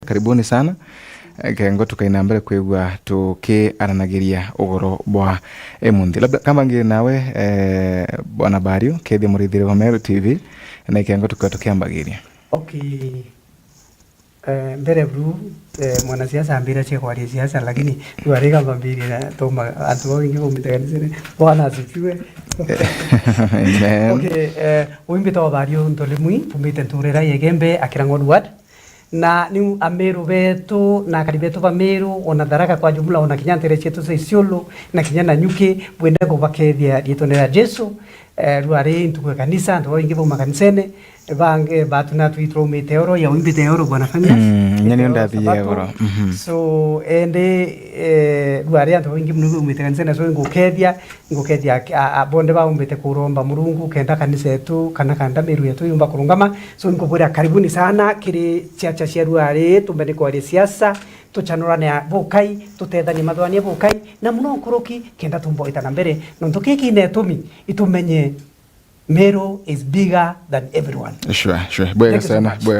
karibuni sana kengo tukaina mbere kwigwa tukiaranagiria ugoro bwa emundi labda kama ngire nawe bwana Bario kethi murithire wa Meru TV na kengo tukatukiambagiria. Okay. Mbere bru mwanasiasa ambira che kwa siasa lakini tuarega mbiri na toma atu wengi kumiteganisere bwana asifiwe. Amen. Okay, uimbita wa Bario ntolemui pumite nturera yegembe akirango ward na ni Ameru betu na karibetu ba Meru ona daraka kwa jumla ona kinyantere chetu sa Isiolo na kinyana nyuki bwenda ko bakethia ditonera Jesu ruare ntukwe kanisa ndo ingibo makanisene bange batuna tuitro meteoro ya wimbi teoro bwana famia nyani onda diegoro so ende ruare ndo ingibo nugu meteganisene so ngokethia abonde ba umbete kuromba Murungu kenda kanisa yetu kana kanda Meru yetu yumba kurungama so ngobora karibuni sana kiri chacha cia ruare tumbene kwa siasa tuchanurane bokai tutethanie mathwanie bokai na muno nkuruki kenda tumbo itana mbere nonto kiki netumi itumenye Meru is bigger than everyone. Sure. Bwega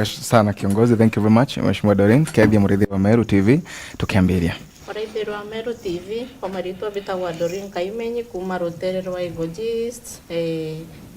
sana kiongozi. Thank you very much. Mheshimiwa Doreen, kethi murithi wa Meru TV tukiambiria. Murithi wa Meru TV omarito bitagwa Doreen Kaimenyi kuma rutere rwa Igojist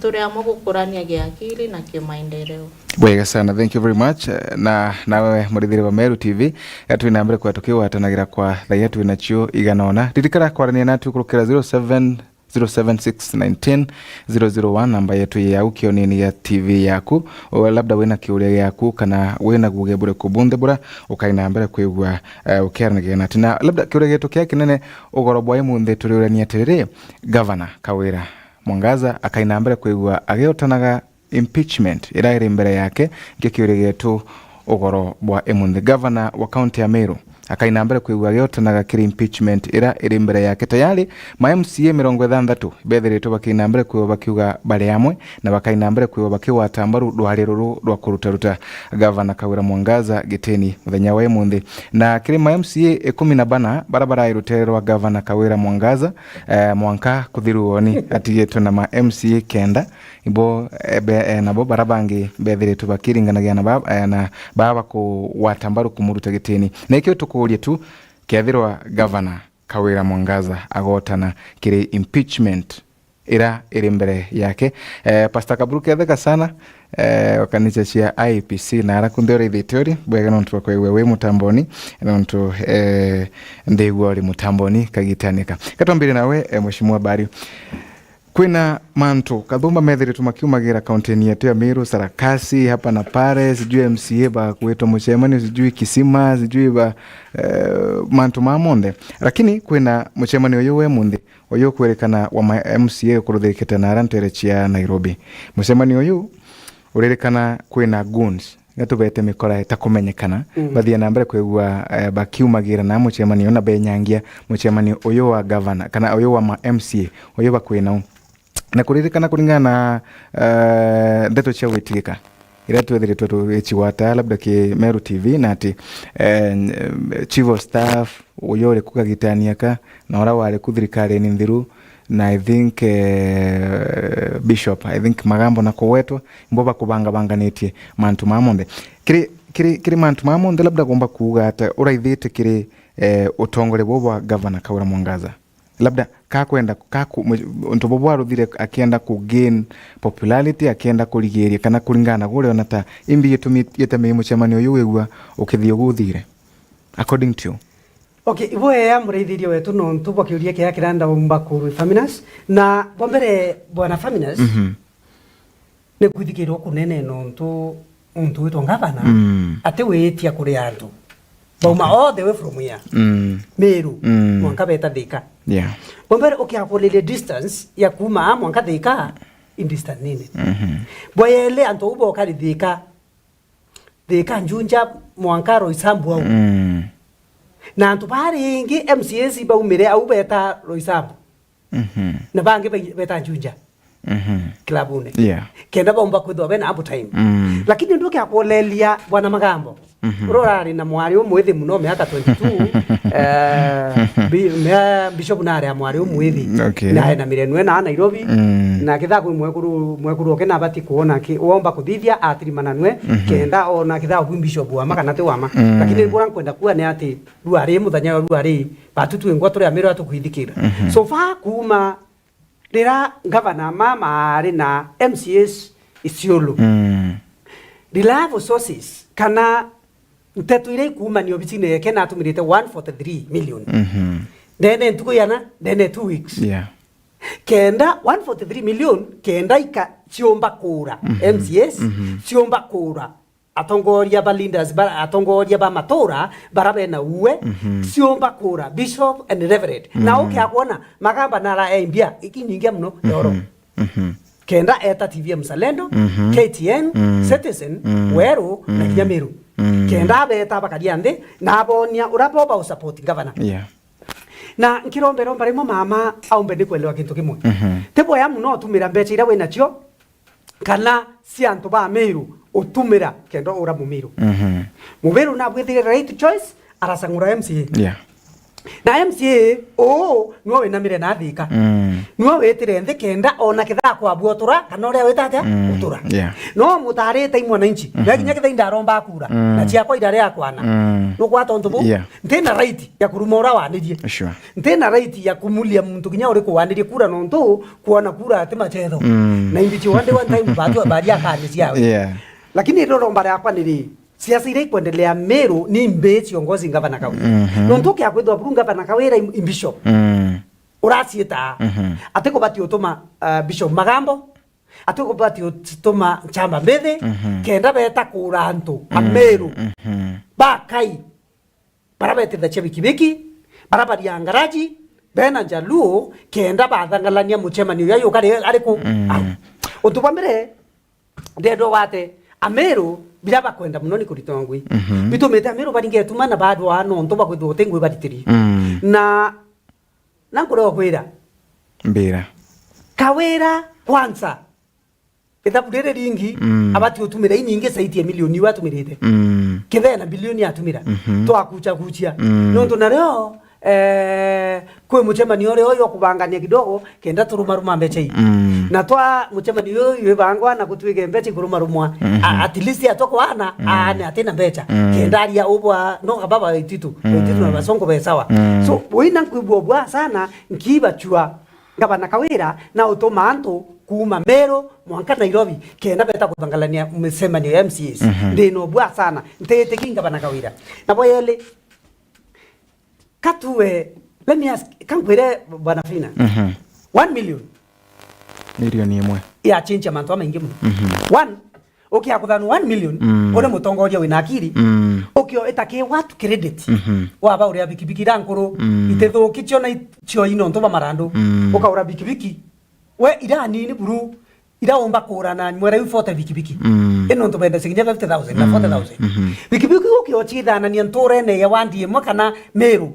turi amo gukurania giakili na kimaendeleo. Bwega sana, thank you very much. Na nawe murithire wa Meru TV twina mbere kwa tukiwatanagira kwa thaya twina chio iganona ririkara kwarania natu kurukira 0706190001 namba yetu ya ukionini ya TV yaku o labda wena kiuria yaku kana wena gugebure kubunde bura ukaina mbere kwigwa ukiaranagia natu na labda kiuria gitu kia kinene ugoro bwa emunthe turiurania tiriri Governor Kawira Mwangaza akaina mbere kwigwa agiotanaga impeachment ira iri mbere yake ngikiuria gitu ugoro bwa emunthe Governor wa county ya Meru akaina mbere kwigwa agiotanaga kiri impeachment ira iri mbere yake tayari ma MCA 60 bethiritwo bakina mbere kwigwa bakiuga bare amwe na bakaina mbere kwigwa bakiwata mbaru rwari ruru rwa kurutaruta Governor Kawira Mwangaza giteni muthenya wa emunthe na kiri ma MCA 10 barabara iruterwa Governor Kawira Mwangaza mwanka kuthiruoni atigetwe na ma MCA kenda ibo nabo barabangi bethiritwo bakiringanagia na baba ku watambaru kumuruta giteni na ikyo tukuria tu kethirwa Governor Kawira Mwangaza agotana kiri impeachment ira iri mbere yake. Pastor Kaburu ketheka sana wakanisa cia IPC na arakundeore ithitiori bwega nontu kwa we mutamboni nontu ndeigwa ri mutamboni kagitanika katwambire nawe Mheshimiwa Bario kwina mantu kathumba methiritwo makiumagira kaunti yetu ya Meru sarakasi hapa na pare sijui MCA ba kweto muchemani sijui kisima sijui ba mantu mamonde lakini kwina muchemani uyu we mundi uyu kwerekana wa MCA kuruthikite na arantere cia Nairobi muchemani uyu urerekana kwina goons gatubete mikora itakumenyekana bathia na mbere kwigwa bakiumagira na muchemani ona benyangia muchemani uyu wa governor kana uyu wa MCA uyu bakwina na kuririkana kuringana ndeto cia witigika ira twethiritwo tuichiwata labda ki Meru TV na ati chief of staff uyore kugagitania ka na ora wale kuthirikari ni nthiru na I think bishop magambo na kuwetwa mboba kubanga-banganitie mantu mamonde kiri mantu mamonde labda gomba kuuga ata uraithite kiri utongole bwa Governor Kawira Mwangaza labda kakwenda ntobobo aruthire akienda ku gain popularity akienda kurigeria kana kuringana gure onata imbi yetame muchemani uyu wegwa ukithio guthire according to you. Okay, iwe ya mureithirie wetu nontu bakiuria kia kiranda Mbakuru Faminas na bombere bwana Faminas ne kuthikirwo kunene nontu muntu witwa Governor ate wetia kuri andu bauma all the way from here Meru mwanka beta Thika bombere ukiapolile distance ya kuma mwanka Thika in distance nini boyele antu ubo kali Thika Njunja mwanka Roysambu au na antu bari ingi MCA ba umire au beta Roysambu na bangi beta Njunja klabune kenda bomba kwithwa bena abu time lakini nduke akolelia bwana Magambo urorari na mwari umwithi muno miaka 22 bishop nare ya mwari umwithi na na mirenwe na Nairobi na kithaku mwekuru okena bati kuona ki uomba kuthithia atirimananwe kenda ona kithaku bishop wa makana te wama lakini bora kwenda kuwa ne ati ruari muthanya ruari batutu ngwa turi amiro atukuithikira so fa kuma rira governor mama ari na MCS Isiolo reliable sources kana ntetu ile kuma ni obitine yake na atumirite 143 million then ntuko yana then 2 weeks kenda 143 million kenda ika chiomba kura MCS chiomba kura atongoria balindas atongoria ba matora barabe na uwe chiomba kura bishop and reverend na oke akona magamba nara embia ikinyingia mno yoro kenda eta TV Mzalendo KTN Citizen Wero na Nyamiru kenda beta bakadiande na abonia urapoba usupport governor na nkirombero barimo mama aumbe ndikwelewa kintu kimwe tebo ya muno tumira mbecha ira wena cio kana si antu ba Meru utumira kendo ura mumiru muberu na bwithire right choice arasangura MCA na MCA no we na mire na thika no wetire nthi kenda ona kitha kwa buotura kana uria wetate utura no mutarite imwe na inchi na kinya kitha indaromba kura na cia kwa idare yakwana no kwa tontu bu ntina right ya kurumora wanirie ntina right ya kumulia muntu kinya uri kuwanirie kura no ntu kuona kura ati machetho na indichi one time batu baria kanisia lakini ro mbara yakwa niri siasa ile kuendelea Meru ni mbechi ongozi ngavana Kawira nontoke akwethwa burunga bana Kawira imbisho urasieta ateko bati utoma bishop Magambo ateko bati utoma chamba mbethe kenda beta kuranto Meru bakai barabete da chebikibiki barabari ya ngaraji bena Jaluo kenda bathangalania muchemani yayo kare ariku utubamire dedo wate Ameru bilaba kwenda munoni kuritongwi bitumete Ameru baringe tumana bado ano ntoba kwetho tengwe batitiri na nankoro kwira mbira Kawira kwanza etabudere ringi abati utumira inyinge saiti ya milioni watumirite kithena bilioni atumira to akucha nondo na leo kwe muchemani ore oyo kubangania kidogo kenda turuma mbecha hii na twa muchemani oyo bangwa na kutwige mbecha kuruma at least atoko ana ane atena mbecha kenda aria obwa no baba ititu na basongo besawa so wina kwibwa sana nkiba chua ngabana Kawira na otomanto kuma Meru mwanka Nairobi kenda beta kutangalania msemani ya MCS ndino bwa sana ntete kinga bana Kawira na boyele Katue, let me ask, kankwire bwana Fina. 1 million. Milioni imwe. Ya chincha mantu ama ingimu. 1. Okay, akuthanu 1 million. Ole mutongoria wina akiri. Okay, etake watu credit. Waba uri abikibiki rankoro. Itetho kichio na chio ino ntoba marando. Oka ura bikibiki. We irani ni buru. Ida omba kura na mwera yu 40 bikibiki. Eno ntoba enda siginya 50,000 na 40,000. Bikibiki uki ochida na niantore ne ya wandi mwaka na Meru.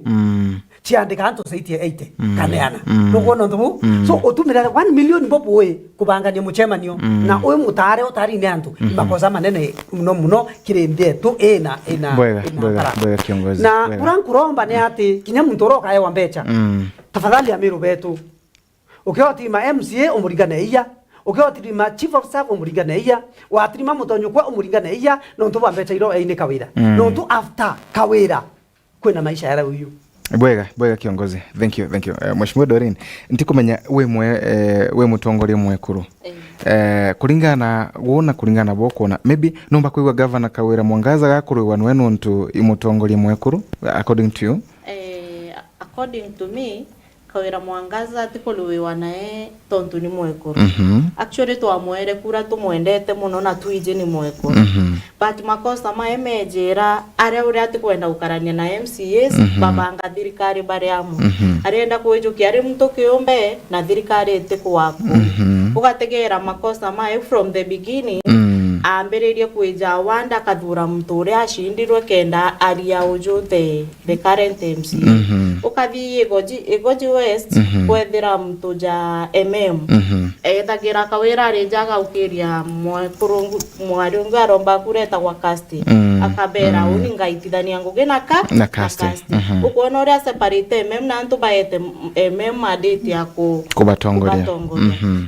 Chiandika anto saiti ya 80 kaneana. Nukono ntobu. So otumira 1 million bobo we kubangania muchemanio. Na oe mutare otari ne anto. Makosa manene muno kirende tu ena. Bwega kiongozi. Na kuromba ne ati kinya mutoroka ya wambecha. Tafadhali ya Meru betu. Ukioti ma MCA umurigane iya. Ukiwatirima chief of staff umurigane iya watirima mutonyo kwa umurigane iya no ntu bambecha iro aine Kawira no ntu after Kawira kwena maisha yara uyu bwega kiongozi thank you Mheshimiwa Doreen ntikumenya we mutongoria mwekuru kulingana bokona maybe nomba kwigwa governor Kawira Mwangaza gakurwa nwenu ntu imutongoria mwekuru according to you according to me Kawira Mwangaza tikoluwiwa nae tontu ni mwekuru actually twamwere kura tumwendete muno na tuije ni mwekuru but makosa maemejera aria uria atikwenda gukarania na MCS babanga thirikari bariamu arenda kuijukia ari muntu kiumbe na thirikari itikuwaku ugategera makosa mae from the beginning ambiririe kuija wanda kathura muntu uria ashindirwe kenda aria ujute the current MC ukathi Igoji West kwethira muntu ja ethagira Kawira rinjaga ukiria mwarungu aromba kureta kwa casti akabera uni ngaitithania ngugi na casting ukona uria separate na antu baete madate ya kubatongoria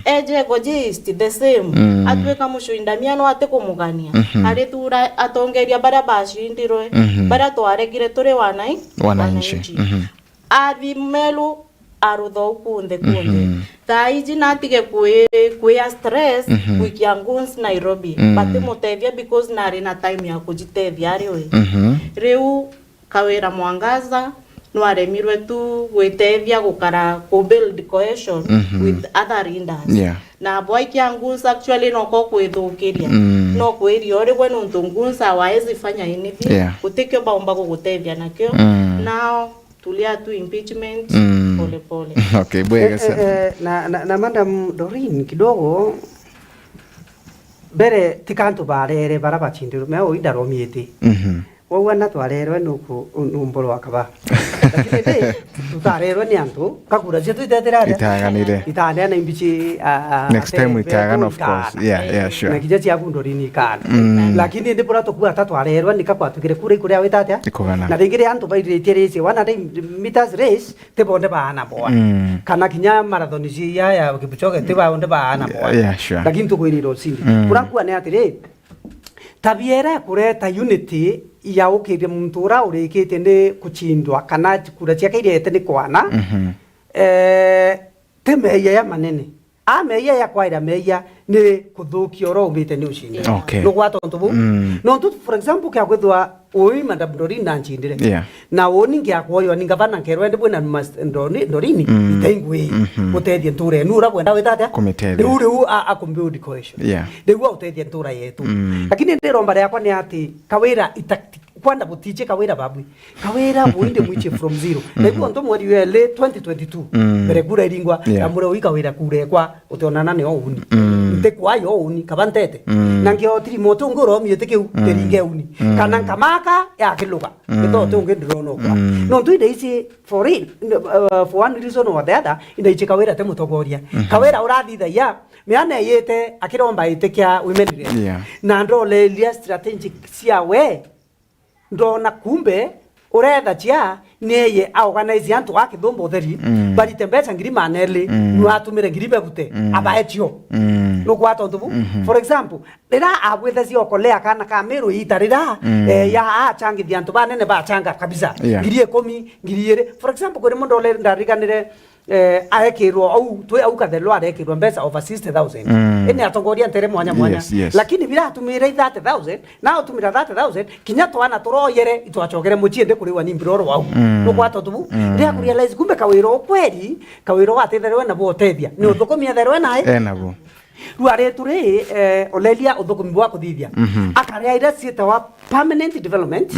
eje gojist the same atweka mushuindamiano ate kumugania ari tura atongeria bara bashindirwe bara twaregire turi wananchi melu arutho kunde thaiji natige kuya stress kuikia nguns Nairobi bati mutethia because nari na time ya kujitethia ari we riu Kawira Mwangaza no aremirwe tu gwitethia gukara ku build cohesion with other leaders na boy kia nguns actually no ko kwithukiria no kwirio ri we nuntu nguns awaezi fanya anything utikyo baomba gugutethia nakyo now tulia tu impeachment pole. Okay, bwega sana. Na Madam Doreen kidogo bere tikantu barere barabachindiru me oida romiete. Wowana twarerwe nuku umboro akaba. Lakini tutarerwe ni antu kakura jetu iteterare. Itaganire na imbichi next time itagana of course. Yeah, sure. Na kijachi yaku Doreen ikana. Lakini ndi pora tokuwa tatwarerwe nikakwatugire kure kure awitate. Na ringire antu bairetiere wana meters race te bonde baana boa. Kana kinya marathon ya kibuchoge te bonde baana boa. Yeah, sure. Lakini tukwiriro sindi. Kurakuwa ne atire tabiera kureta unity ya ukire mtura urikite ndi kuchindwa kana kura ciake irete ni kwana temeya ya manene ameya ya kwaira meya ni kuthukio ro umite ni ucini no gwatontu bu no tu for example kya kwithwa oi Madam Doreen na nchindire na woni ngya kwoyo ni gavana kerwende bwena Doreen itengwe utethie nture nura kwenda witata komitete uri akumbuild cohesion ndigwa utethie ntura yetu lakini ndiromba yakwa ni ati Kawira kwanda butiche Kawira babwi Kawira buinde mwiche from zero ndigwa ndo mwari wele 2022 bere kura iringwa amure wi Kawira kure kwa utonana ne ouni ndekwayo ouni kabantete nangyo tiri moto ngoro miete keu teringe uni kana kamaka ya kiluka ito tunge drono kwa no tuide isi for real for one reason or the other inde ichi Kawira te mutogoria Kawira urathitha ya meana yete akiromba itekia women na ndole lia strategic cia we ndona kumbe uretha chia neye organize antu akithombo theri bari tembesa ngiri maneli no atumire ngiri begute abaetio no kwato ndubu for example rira abwetha cio kolea kana kamero itarira ya changi antu banene ba changa kabisa ngiri 10 ngiri 2 for example kuri mundu ole ndariganire aekirwo au twe au kathelo arekirwo mbesa over 60,000 ene atongoria ntere mwanya lakini bila atumire 30,000 na atumira 30,000 kinya twana turoyere itwachogere muchiende kuri wani mbiroro wau no kwato tubu ndia ku realize kumbe Kawiro kweli Kawiro watetherwe na botethia ni uthukumia therwe nae nabo ruare turi olelia uthukumi bwa kuthithia akaria ira cieta wa permanent development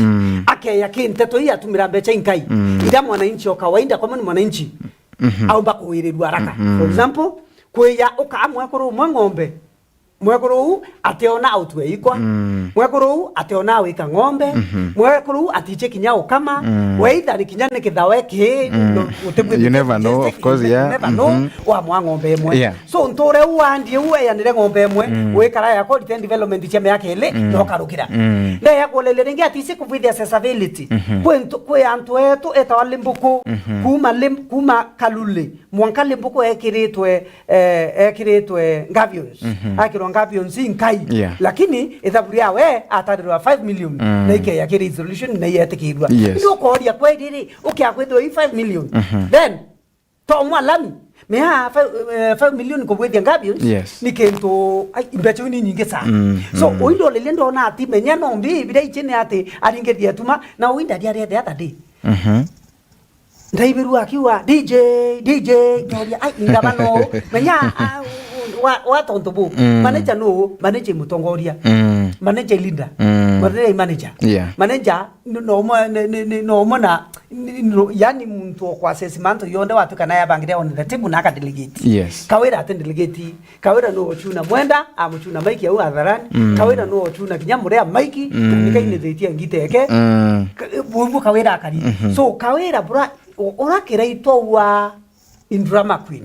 akeya kinteto ya tumira mbecha inkai ida mwananchi okawaida kama ni mwananchi au bakuwirirwa haraka for example kweya ukamwe kuru ng'ombe mwekuru ateona outwe ikwa mwekuru ateona wika ng'ombe mwekuru atiche kinyao kama weitha ni kinyane kithawe ki you never know of course never know wa ng'ombe mwe so ntore uandie uwe yanire ng'ombe mwe wekara ya quality development cheme yake ile no karukira nda yakolele ringi atise kuvithia accessibility kwe antu etu etawalimbuku kuma kalule mwankale mbuku ekiritwe ngavions akiro ngavions inkai lakini ethaburia we atarirwa 5 million na ike ya resolution na yetekirwa ndio koria kwediri ukiakwethwa 5 million then to mwalami mea 5 million ko bwethia ngavions ni kento imbecho ni nyingi sana so oindo lele ndo na ati menya no mbi bidai ichene ati aringedia tuma na oinda dia the other day ndaibiru akiwa DJ ndoria ai ngabano menya watonto bu manager no manager mutongoria manager leader manager no mona yani muntu kwa assessment yonde watu kana ya bangire on the table na ka delegate Kawira atende delegate Kawira no chuna mwenda amuchuna maiki au hadharani Kawira no chuna kinyamure ya maiki nika inethetia ngiteke bubu Kawira akari so Kawira bra orakira itwa in drama queen.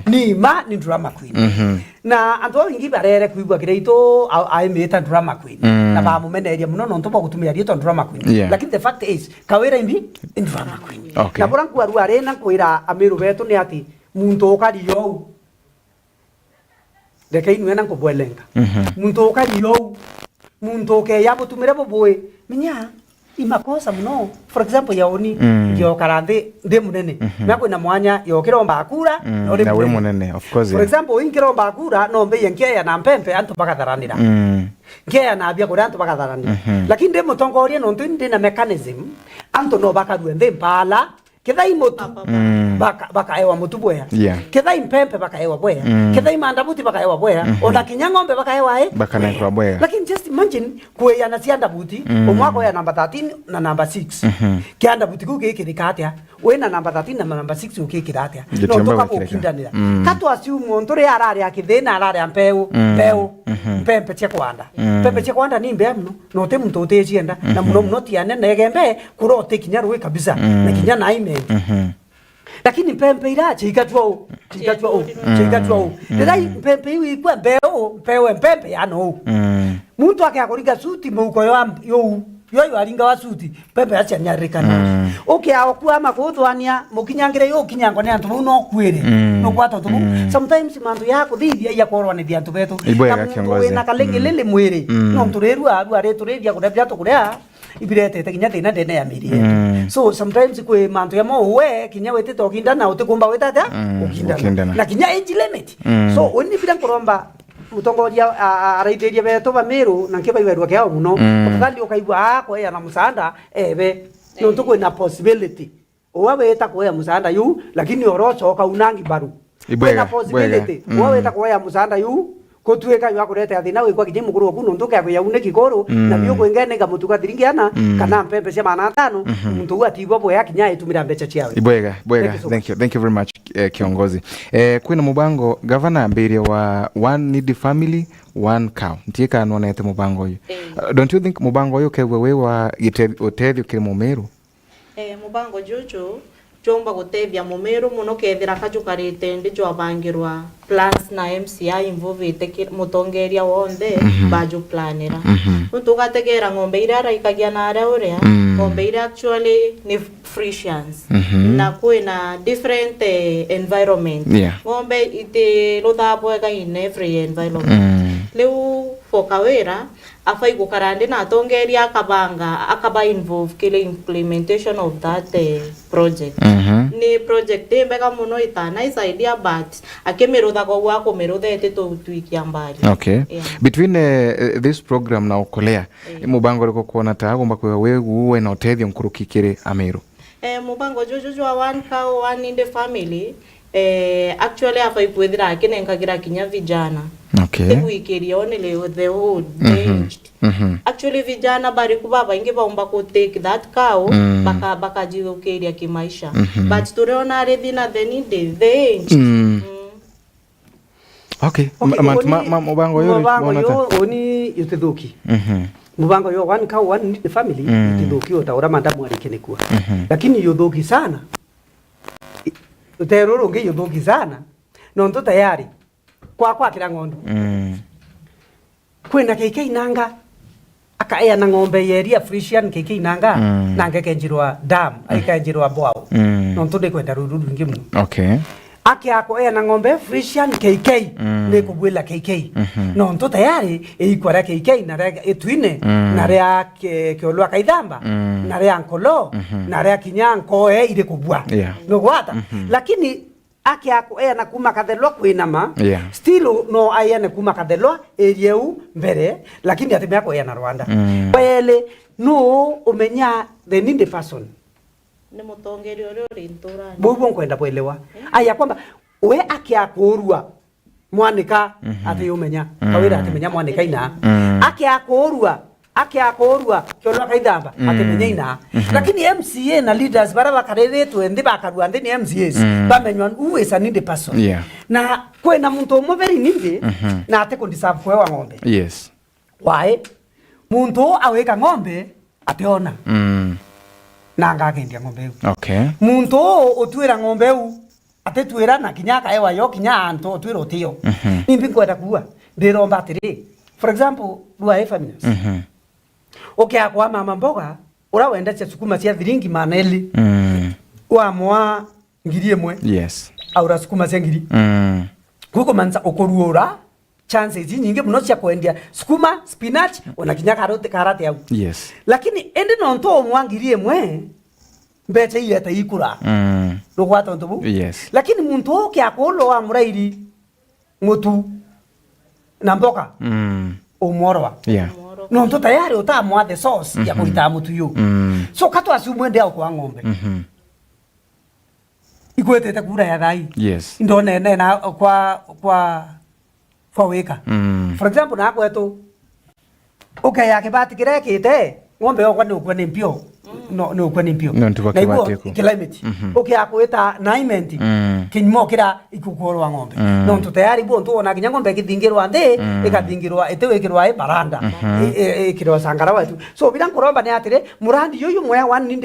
Ni ma ni drama queen. Na anto ingi barere kuigwa kireito aimeta drama queen. Na ba mumeneria muno no ntoba gutumia rito drama queen. Lakini the fact is kawera imbi in drama queen. Na bora kwaru arena kwira amiru betu ni ati muntu okari yo. Deke inu ena nkobwelenga. Muntu okari yo. Muntu ke yabo tumire boboe. Minya imakosa muno. For example yaoni yo karande de munene. Mako ina mwanya yo kiromba akura no de munene. Of course. For example inkiromba akura no mbe yenkia na mpempe antu bakatharanira. Ngia na abia kuri antu bakatharanira. Lakini de mutongoria no ntu na mechanism antu no bakaruende mpala kethai motu baka ewa motu boya kethai mpempe baka ewa boya kethai mandabuti baka ewa boya ona kinyang'ombe baka ewa baka na boya. Lakini just imagine kuya na sianda buti omwako ya number 13 na number 6 kianda buti ku kikirikatia we na number 13 na number 6 ukikiratia no toka kukindanira katu assume ontore arare akithina arare mpeu mpempe tia kwanda pempe tia kwanda ni mbe mno no te muntu utecienda na muno tiane negembe kurote kinyaru kabisa na kinyana ime lakini mpempe ira chikatwa ndai mpempe iwi kwa mbeo mpempe yano muntu akakuringa suti muko yo aringa wa suti pempe acha nyarikana okay akwa makuthwania mukinyangire yo kinyango ne antu no kwire no kwato tu sometimes mantu yako thithia ya korwa ni antu betu na kalengele mwire no tureru are turedia kudabya to kurea ibirete tekinya thina ndene ya miri so sometimes kwe mantu ya mo we kinya wete to kindana utikumba wetata ukindana na kinya age limit so oni bidan koromba mutongoria araiteria beto bamiru na kiba iwerwa kya muno kandi ukaigwa ko ya na musanda ebe no tuko na possibility owawe ta ko ya musanda yu lakini orocho ka unangi baru na possibility owawe ta ko ya musanda yu ko tueka yo akurete athina we kwa kijemu mukuru kuno ntuke ya une kigoro na biyo kwengene ga mutuka thiringiana kana mpempe cia mana tano muntu atiwa boya kinya itumira mbecha ciawe ibwega thank you very much kiongozi kwina mubango governor mbere wa one needy family one cow ntieka nonete mubango uyu don't you think mubango uyu kewe wa utethio kiri mumeru mubango jojo chomba gutethia mumeru muno kethira kajukarite ndijo abangirwa plans na MCI involved mutongeria wonde baju planera muntu gategera ngombe ira araikagia na ara uria ngombe ira actually ni Frisians na kuina different environment ngombe ite rothabo ga in every environment leu fokawera afai gukarande na tongeria akaba involve kile implementation of that project ni project mbega muno itana is idea but akemerotha kwa wako merothete to twikia mbali between this program na ukolea mubango riko kuona tagomba kwa wewe na utethio nkurukikire Ameru mubango jojo wa one cow one in the family actually afai kwethira kinenkagira kinya vijana teguikiria onele the whole actually vijana bari kubaba inge baumba ko take that cow baka jiukiria kimaisha but tureona arethina the need the age mubango yo oni yutithuki mubango yo one cow one need the family yutithuki utaura mandamu arikenekua lakini yuthuki sana uteruru ngi yuthuki sana no ndo tayari kwa kila ngondo kwenda keke inanga akaea na ngombe yeria Frisian keke inanga na ngekenjirwa dam aikenjirwa bwao no ntude kwenda ruru ngimu ake ako na ngombe Frisian KK ne kubwela KK no nto tayari ikwara KK na rega etwine na rea keolwa kaidamba na rea nkolo na rea kinyanko ile kubwa no gwata lakini ake ako na kuma kathelwa kwinama still no ayane kuma kathelwa erieu mbere lakini atemea ko na Rwanda wele no umenya the needy person ni mutongeri uri rinturani bobo nkwenda kwelewa aya kwamba we ake akorua mwanika ati umenya kawira ati menya mwanika ina ake akorua kyolwa kaidamba ati menya ina lakini MCA na leaders baraba kareretu ndi bakarua ndi MCAs bamenywa who is a needy person na kwena muntu mo very needy na ate kondisabu kwa ngombe why muntu aweka ngombe ateona nanga akendia ngombe muntu otwira ngombe ate twira na kinyaka ewa yo kinya anto twiro tio nimbi kwenda kuwa ndiromba atiri for example rua feminist okay akwa mama mboga ura wenda cia sukuma cia thiringi maneli wa mwa ngiri emwe yes aura sukuma cia ngiri kuko manza okoruora chances nyingi muno cia kwendia sukuma spinach ona kinya karate au yes lakini ende no nto mwa ngiri emwe mbecha ile ta ikura rugwata ntubu yes lakini muntu oke akolo wa murairi mutu na mboka umorwa yeah no nto tayari utamwa the sauce ya kuita mutu yu so katwa asumwende au kwa ng'ombe igwetete kura ya thai yes ndone na kwa weka for example na kwetu okay yake bati kirekite ng'ombe yokwa ni ukwe ni mpio no ukwe ni mpio no ntuba kibati ko climate okay akweta 9 kinyimo kira ikukorwa ng'ombe no ntu tayari bo ntu ona kinya ng'ombe kithingirwa nthi ikathingirwa itewekirwa baranda ikirwa sangara wetu so bila nkuromba ni atire murandi yoyu mwe one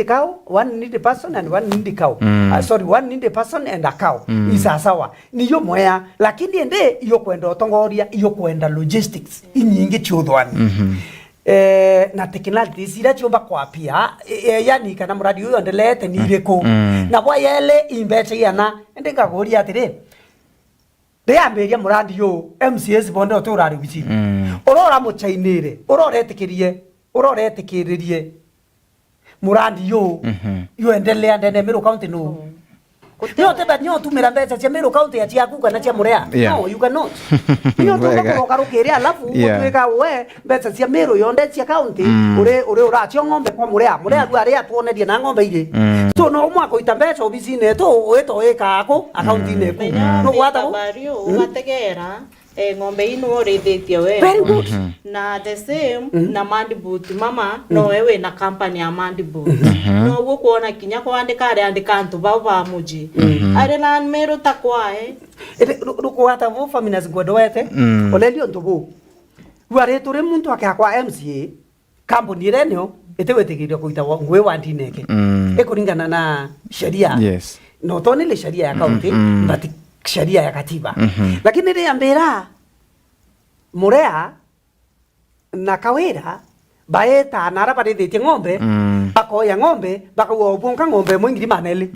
need person and one need cow sorry one need person and a cow isasawa ni yo mwe lakini ende iyo kwenda otongoria iyo kwenda logistics inyingi chuthwani na technology sira chomba kwa pia yani kana muradi uyo ndelete ni ireko na bwa yele imbeche yana ndinga goria atire ndiamberia muradi yo MCS bonde oturari bichi urora muchainire uroretikiririe muradi yo yo endelea ndene Meru County no no teba nyo tumira mbecha cia Meru County ya cia kuka na cia murea no you cannot nyo tukaroka rukiri alafu mutweka we mbecha cia Meru yonde cia county ure uracio ng'ombe kwa murea ru aria tuonerie na ng'ombe ire so no mwako ita mbecha obisi ne to weto eka ako account ine ku no gwata ugategera ng'ombe ino orithitie we very good na the same na Mandibut mama no wewe na company ya Mandibut no wo kuona kinya kwandika antu baba muji are na Meru takwae rukwata vo feminist godwete olelio ntubu ware tore muntu akakwa MCA company renyo etewetekirio kuita ngwe wandineke ekuringana na sheria yes no tonele sheria ya county but sheria ya katiba lakini ile ambera murea na kawera baeta nara barithite ng'ombe bakoya ng'ombe bakawa ubunga ng'ombe mwingiri maneli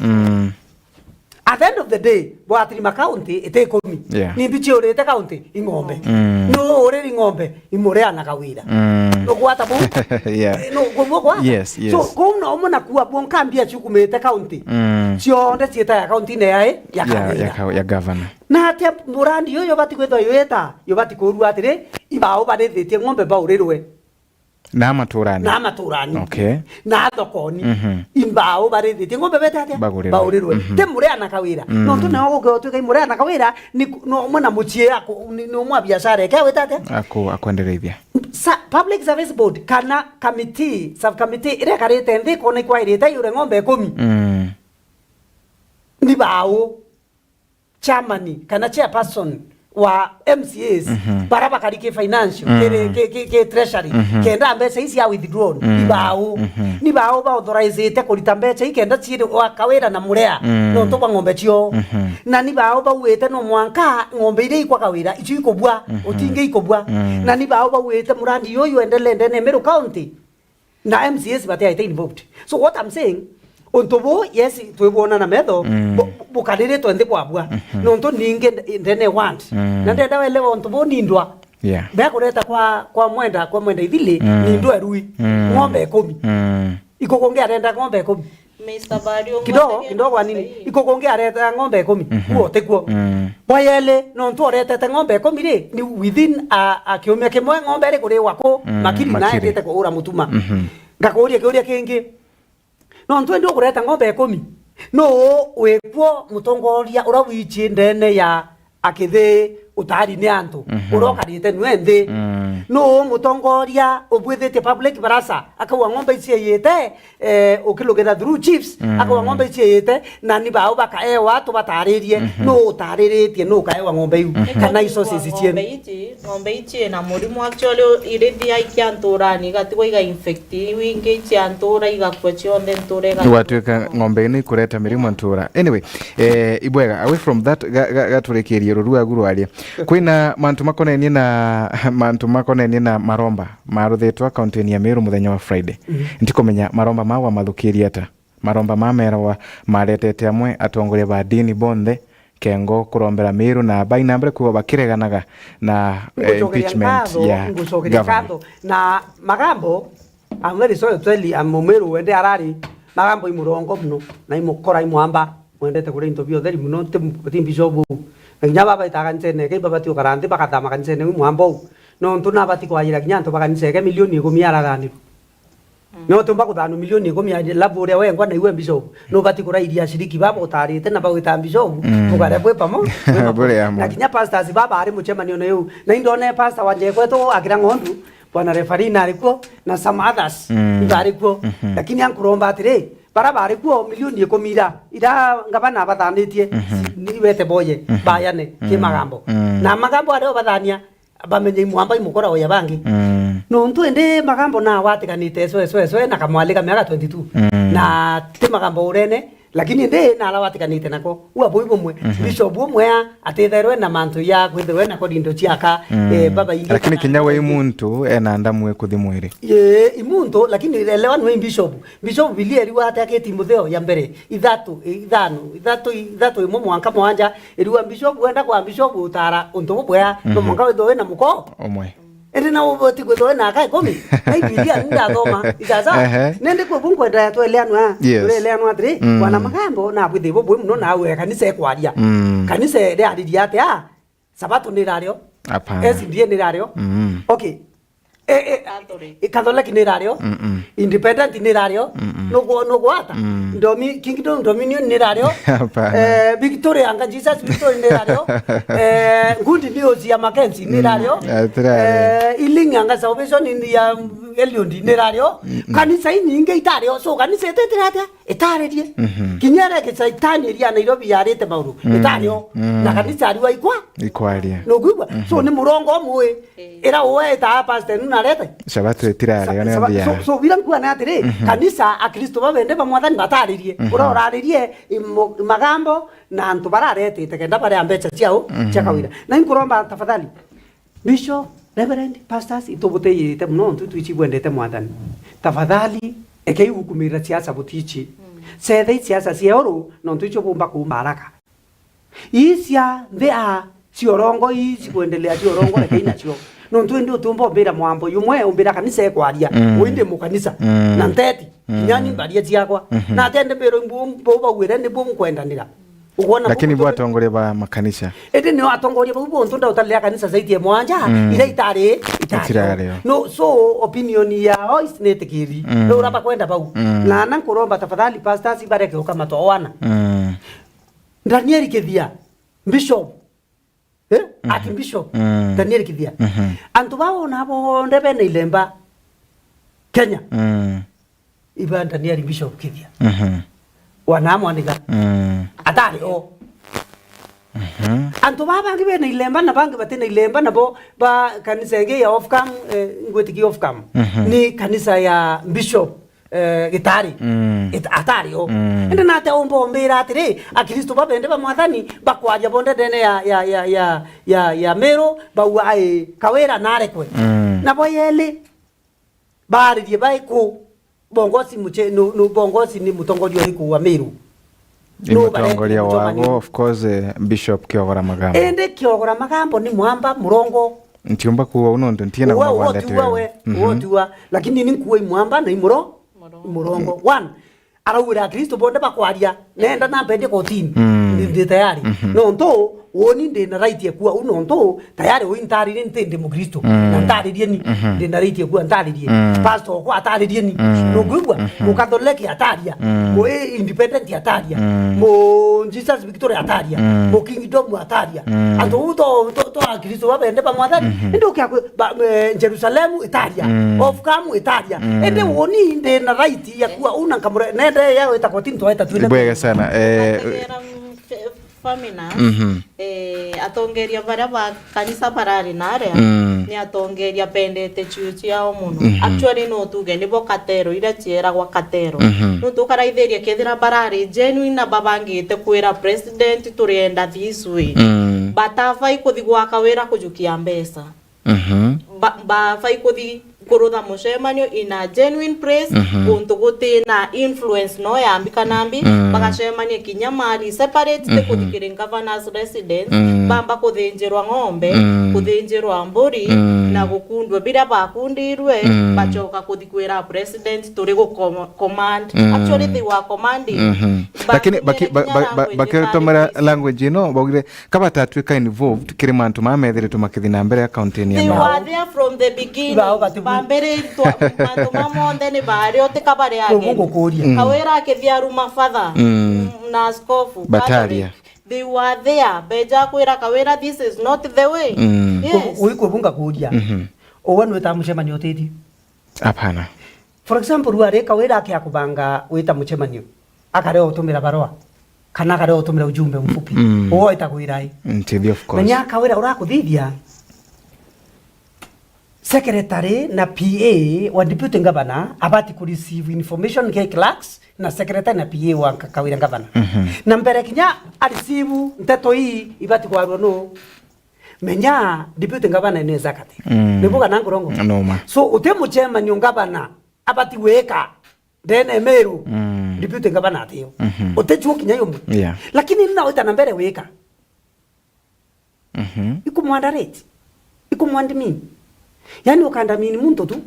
at the end of the day bwatiri county itekomi ni bichi orete county ing'ombe no ore ng'ombe imurea na kawira no gwata bu no gwo yes so kono omona kuwa bonka mbia chukumete county cionde cieta ya county ne ya governor na atia murandi yo bati kwetho yoeta yo bati kurua atire ibao barethitie ng'ombe baurirwe na maturani okay na thokoni imbao barethitie ng'ombe betatia baurirwe te murea na kawira no tu na ogo tu kai murea na kawira ni no mwana muchie yako no mwa biashara yake wetatia akuendelea public service board kana committee subcommittee ire karete ndi kone kwa ireta yure ng'ombe 10 ni bao chairman kana chairperson wa MCAs baraba karike financial ke treasury kenda mbeca isi ya withdrawn ni bao ba authorize te kulita mbeca ikenda chiri wa kawera na murea no to ng'ombe cio na ni bao ba wete no mwanka ng'ombe ile ikwa kawera ichi ikobwa utinge ikobwa na ni bao ba wete murandi yoyo endele ndene Meru County na MCAs bate aite involved so what I'm saying ontobo yes twebona na metho bukalire twende kwabwa no nto ninge ndene want na ndenda wele ontobo nindwa bekureta kwa mwenda ithili nindwa rui ng'ombe 10 ikokongea renda ng'ombe 10 Mr. Bario kidogo anini ikokongea renda ng'ombe 10 kuo tekuo boyele no nto reta ng'ombe 10 ri ni within a kiumia kimwe ng'ombe ri kuri wako makiri na ndete ko ura mutuma ngakuria kingi no ntwe ndio kureta ng'ombe 10 no wekwo mutongoria ura wichi ndene ya akithe utari ni antu urokarite nwe nthi no mutongoria obwethete public barasa akawa ng'ombe ici yete ukilugera through chiefs akawa ng'ombe ici yete na ni bao bakaewa tu bataririe no utariritie no kaewa ng'ombe iu kana iso sisi ng'ombe ici na murimu actually irithi aikianturani gatigwa iga infect wingi ikiantura igakwa cionde nture ga watuika ng'ombe ni kureta mirimu ntura anyway ibwega away from that gaturikirie rurua gurwaria kwina mantu makonenie na maromba maruthetwa kaunti ya Meru muthenya wa Friday ntikomenya maromba mawa mathukiria ta maromba mamerwa maretete amwe atongoria ba dini bonthe kengo kurombera Meru na baina mbere kuba bakireganaga na impeachment ya government na magambo I'm very sorry to tell you Meru wende arari magambo imurongo muno na imukora imwamba wendete kuri interview theri muno timbicobu nginya baba itakanzene ke baba tio karante bakatama kanzene imwambo no ntuna bati kwa ira nyanto bakanise ke milioni 10 araganiro no tumba kuthanu milioni 10 labu ria wengwa na iwe mbicobu no bati kura iria shiriki baba utarite na baba itambicobu ukare bwe pamo na kinya pastors baba ari muchemanio na yu na indone pastor wanje kwetu akira ngondu bwana referee na alikuwa na some others alikuwa lakini ankuromba atire barabara kuo milioni 10 ira ngabana bathanitie ni wete boye bayane ki magambo na magambo areo bathania bamenye mwamba imukora oya bangi no ntwende magambo na watiganite so na kamwalika miaka 22 na te magambo urene lakini ndi na alawatiganite nako uwa boibo mwe bishop mwe atitherwe na mantu ya kwitherwe na kodindo ciaka baba ingi lakini kinyawe imuntu ena ndamwe kuthimwire imuntu lakini elewa no bishop bilieri wate aketi mutheo ya mbere ithatu imwe mwanka mwanja eriwa bishop wenda kwa bishop utara untu bwa no mwanga wetho na muko omwe ende na uboti kwetho na kai komi na bilia nda thoma igaza nende kwa bungu enda to eleanwa eleanwa tri wana magambo na bwithe bo muno na we kanisa ekwaria kanisa ri ariria ate sabato ni rario esi ndie ni rario okay Catholic ni rario independent ni rario no gwata kingdom dominion ni rario Victoria anga Jesus Victoria ni rario good news ya Mackenzie ni rario ilinga anga salvation ni ya Eliondi ni rario kanisa nyingi itario so kanisa etetirate etarerie kinyara ke saitani ria Nairobi yarete mauru etario na kanisa ariwa ikwaria no gwa so ni murongo mwe era oe ta pastor na rete sabato etirare ne ndia so bila kwa na atire kanisa akristo babende bamwathani bataririe uroraririe magambo na antu bararete tekenda bare ambecha ciao chakawira na inkuromba tafadhali bishop reverend pastors itobuteyite muno tuichi bwendete mwathani tafadhali ekei hukumira siasa butichi sethe siasa cioro no tuicho bomba kumaraka isia ndea ciongo isi kuendelea ciongo lakini nacio no twende utumbo mbira mwambo yumwe umbira kanisa ekwaria winde mu kanisa na nteti nyani baria ciakwa na tende mbiro mbumbo bagwire ndi bumkwendanira lakini bwa tongore ba makanisa ete ni atongore bo ntunda utalea kanisa zaidi ya mwanja ile itare no so opinion ya oisnetekiri no uraba kwenda bau na nankuromba tafadhali pastors bareke kama towana Daniel Kithia bishop ati bishop Daniel Kithia antu bao nabo ndebe na ilemba Kenya iba Daniel Bishop Kithia wanamwandika atari antu baba ngibe na ilemba na bangi batena ilemba nabo ba kanisa nge ya ofcam ngwetiki ofcam ni kanisa ya bishop gitari atari ende na te ombo mbira atire akristo babende bamwathani bakwaja bonde dene ya Meru bawai kawera narekwe na boyele bari die baiko bongosi muche no bongosi ni mutongoria riku wa Meru mutongoria wabo of course bishop Kyogora Magambo ende Kyogora Magambo ni mwamba murongo ntiumba kuwa unondo ntiena mwabandete wotiwa lakini ni kuwa mwamba na murongo one arawira Kristo bonde bakwaria nenda na pende kotini ndi tayari no ndo woni ndi na right ya kuwa uno ndo tayari wo intari ndi mukristo na ntari ni ndi na right ya kuwa ntari pastor ko atari ni no gwigwa mo katoliki ataria mo independent ataria mo Jesus Victoria ataria mo kingdom ataria ando uto to akristo babende ba mwathani ndo kya Jerusalem itaria of kam itaria ende woni ndi na right ya kuwa una kamure nende yao itakotinto eta tuile bwega sana famina atongeria bara ba kanisa barari nare ni atongeria pendete chuchi yao muno actually no tuge ni bokatero ira chiera gwa katero no tukaraithĩria kethira barari genuine na babangite kwira president turienda this way batafai kuthi gwaka wira kujukia mbesa ba fai kuthi kurutha mucemanio in a genuine place kuntu gutina influence no yambika nambi bagacemania kinya mali separate te kuthikire governors residence bamba kuthinjirwa ng'ombe kuthinjirwa mburi na gukundwe bila bakundirwe bachoka kuthikwira president turi go command actually they were commanding lakini bakitomera language no bogire kaba tatwika involved kiri mantu mamethire tumakithina mbere account-ini ya they were there from the beginning bambere mantu mamonde ni bari otika bari age kawera akithia ruma father na askofu bataria they were there beja kwira kawera this is not the way yes uiko bunga kuria owanwe tamucemanio titi apana for example ruare kawera akia kubanga wita mucemanio akareo utumira barua kana akareo utumira ujumbe mfupi owo itakuirai of course menya kawera urakuthithia secretary na PA wa deputy governor abati ku receive information ke clerks na secretary na PA wa kawira governor na mbere kinya a receive nteto hii ibati kwa no menya deputy governor ne zakati nibuga nangorongo noma so utemu chairman yo governor abati weka then emeru deputy governor atio utechuo kinya yo lakini nina wita na mbere weka ikumwandarate ikumwandimi yani ukandamini muntu tu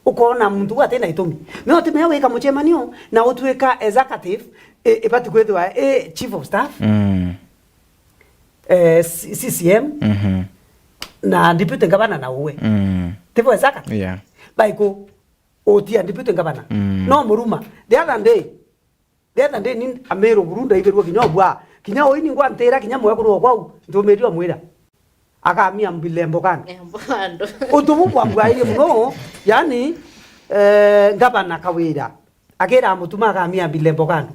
ukona muntu atenda itumi no timea weka muchemanio na utweka executive ipati kwethwa chief of staff CCM na deputy governor na uwe tivo executive baiko otia deputy governor no muruma the other day ni amero burunda iberwa kinyobwa kinyawo ini ngwa ntera kinyamwe kurwo kwau ndomerio mwira akamia mbilembo kando utubu kwa mbwaile muno yani gavana kawira akera mutuma akamia mbilembo kando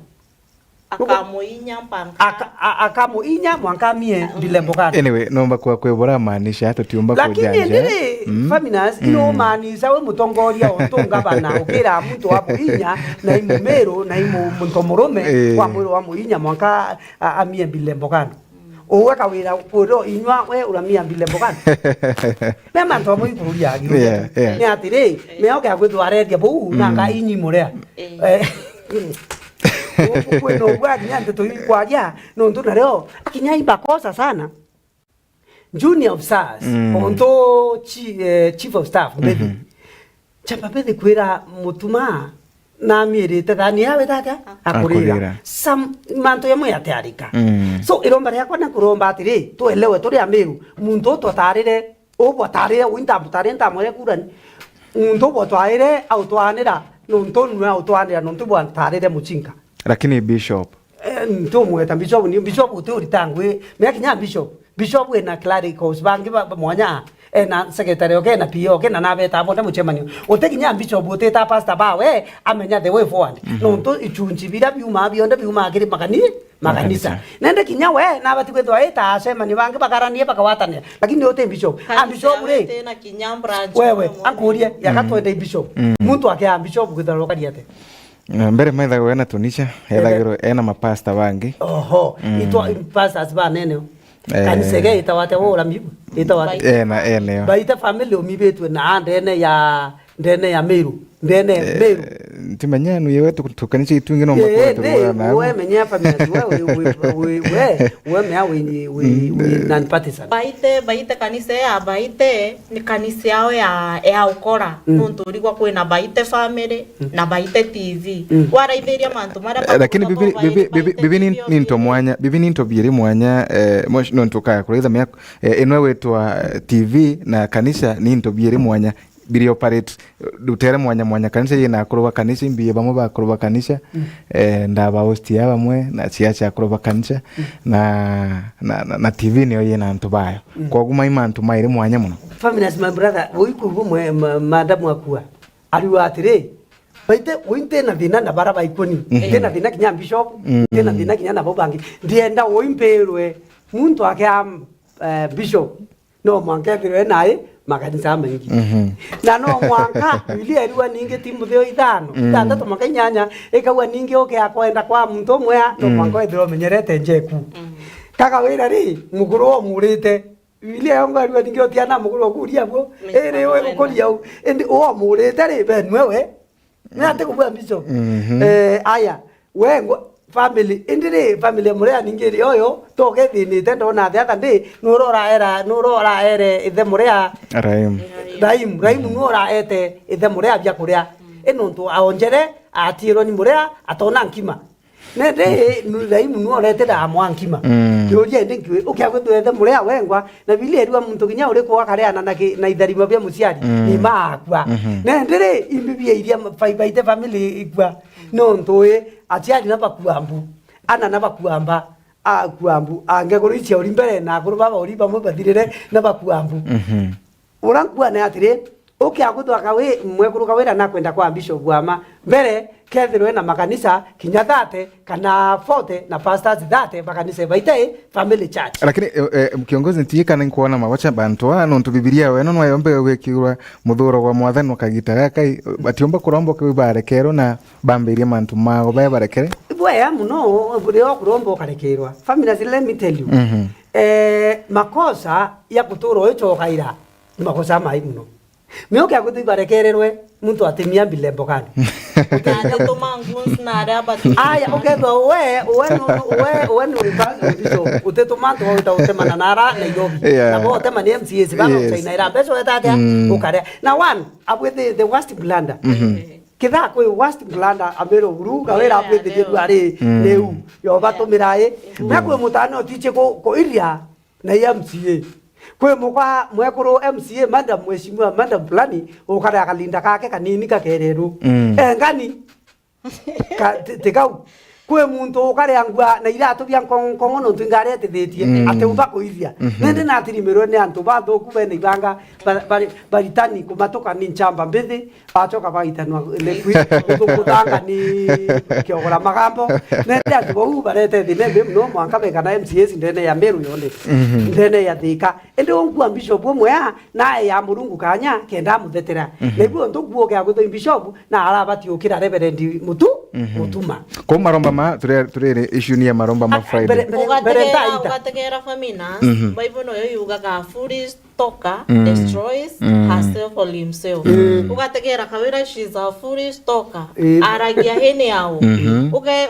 akamuinya mwankamie mbilembo kando anyway nomba kwa kwebora maanisha hata tiumba kujanja lakini faminas ino maanisha we mutongoria onto gavana ukera muntu hapo inya na imumero na imumuntomorome kwa mwiro wa muinya mwanka amie mbilembo kando owe kawira poro inywa we uramia mbilembo kando me manto mo ikuria agi ni atire me oke agwithwaredia bu nanga inyi murea bueno gwadi nyante to ikwaja no ndo na leo akinya ibakosa sana junior officers onto chief of staff baby chapa pede kwira mutuma na mirite thani yawe tata akurira sam manto yamo yatearika so iromba yakwa na kuromba atire tuelewe turi amiru muntu twatarire obwa tarire winta butare ntamore kurani muntu bwa twaire au twanira nonto nwe au twanira nonto bwa tarire muchinka lakini bishop nto mweta bishop ni bishop utori tangwe me kinya bishop we na clericals bangi mwanya na secretary okay na PO okay na nabeta bonda muchemanio otekinya bishop oteta pastor bawe amenya the way forward nonto ichunji bira byuma bionda byuma agiri makanisa nende kinya we na bati kwetwa eta asema ni bangi bakaranie bakawatane lakini ote bishop bishop re tena kinyambra wewe ankurie yakatwende bishop muntu ake bishop kwetwa kadiate mbere maitha wena tunisha ethagiro ena mapasta bangi oho itwa pastors ba nene kanisege itawate wora mibu itawate ena baita family omibetwe na andene ya ndene ya Meru ndene Meru timenya nuye wetu tukanisha itungi no makuru na wewe menya family wewe mea we non partisan baite kanisa ya baite ni kanisa yao ya ukora muntu urigwa kwina baite family na baite TV waraithiria mantu mara lakini bibi ninto mwanya bibi ninto biri mwanya no ntoka kureza mea enwe wetu wa TV na kanisa ninto biri mwanya biri operate dutere mwanya kanisa yena kuroba kanisa imbiye bamwe bakuroba kanisa ndaba hostia bamwe na chiacha kuroba kanisa na TV niyo yena ntubayo kwa guma imantu maire mwanya muno family my brother uikubu mwe madam akua aliwa atire baite winte na thina na baraba ikoni tena thina kinya bishop tena thina kinya na bobangi ndienda oimperwe muntu ake bishop no mwankethirwe naye makanisa mengi na no mwanka ili eriwa ninge Timotheo 5 mwaka 8 ikawa ninge oke akwenda kwa muntu mwea no mwanka ethirwo menyerete njeku kaka wira ri muguru o murite ili yonga eriwa ninge otiana muguru okuria bwo ere we ukoria endi o murite ri benwewe nate kubwa bicho aya wengo family indire family murea ningiri oyo toke thinite ndona thaka ndi nurora ere ithe murea raim nura ete ithe murea bya kuria eno ntu aonjere atiro ni murea atona nkima nende raim nurete da mwankima yoje ndingi ukiagwe ithe murea wengwa na bili eriwa muntu kinya uri kwa kare na itharima bya muciari ni makwa nendire imbibia iria baite family ikwa no ntoe atiari na bakuambu ana na bakuamba akuambu angegoricia uri mbere na kuru baba uri bamwe bathirire na bakuambu urankua na atire ukiagutwa kawe mwekuru kawira na kwenda kwa bishop wama mbere kethirwe na makanisa kinya 30 kana 40 na pastors 30 makanisa baite family church lakini kiongozi ntiika na kuona mawacha bantu no ntu bibilia we no wayombe wekirwa muthuro wa mwathani wakagita kai batiomba kurombo kwa barekero na bambiria mantu mago barekere bwa muno buriyo kurombo karekerwa family let me tell you makosa ya kuturo echo kaira ni makosa mai muno mioke akuthi barekererwe muntu atimia bilembo kandi utande tomanguns na araba aya uketho we no biso utetomando utemana nara na yobi na bote mani MCS bano chaina ira beso etate ukare na one abwe the worst blunder kitha kwe worst blunder amero uru kawera abwe the duare neu yo batomirae na kwe mutano tiche ko iria na MCA kwe mukwa mwekuru MCA madam mheshimiwa madam plani ukara akalinda kake kanini kakereru ngani tekau kwe muntu ukare angwa na irato bya kongono twingare tethetie ate uba kuithia nende na atirimero ne antu batho kubene ibanga baritani kumatoka ni nchamba mbithi achoka baitanwa lekwi kutanga ni kiogora magambo nende ati bo barete thine no mwanka beka na MCS ndene ya Meru yone ndene ya Thika ende onku bishop omwe na ya Murungu kanya kenda muthetera lebu nduguo kya gutho bishop na arabati ukira reverend mutuma ko maromba ma turere issue ni ya maromba ma Friday ugategera famina Bible no yugaga food is toka destroys herself or himself ugategera kawira she's a food is toka aragia hene yao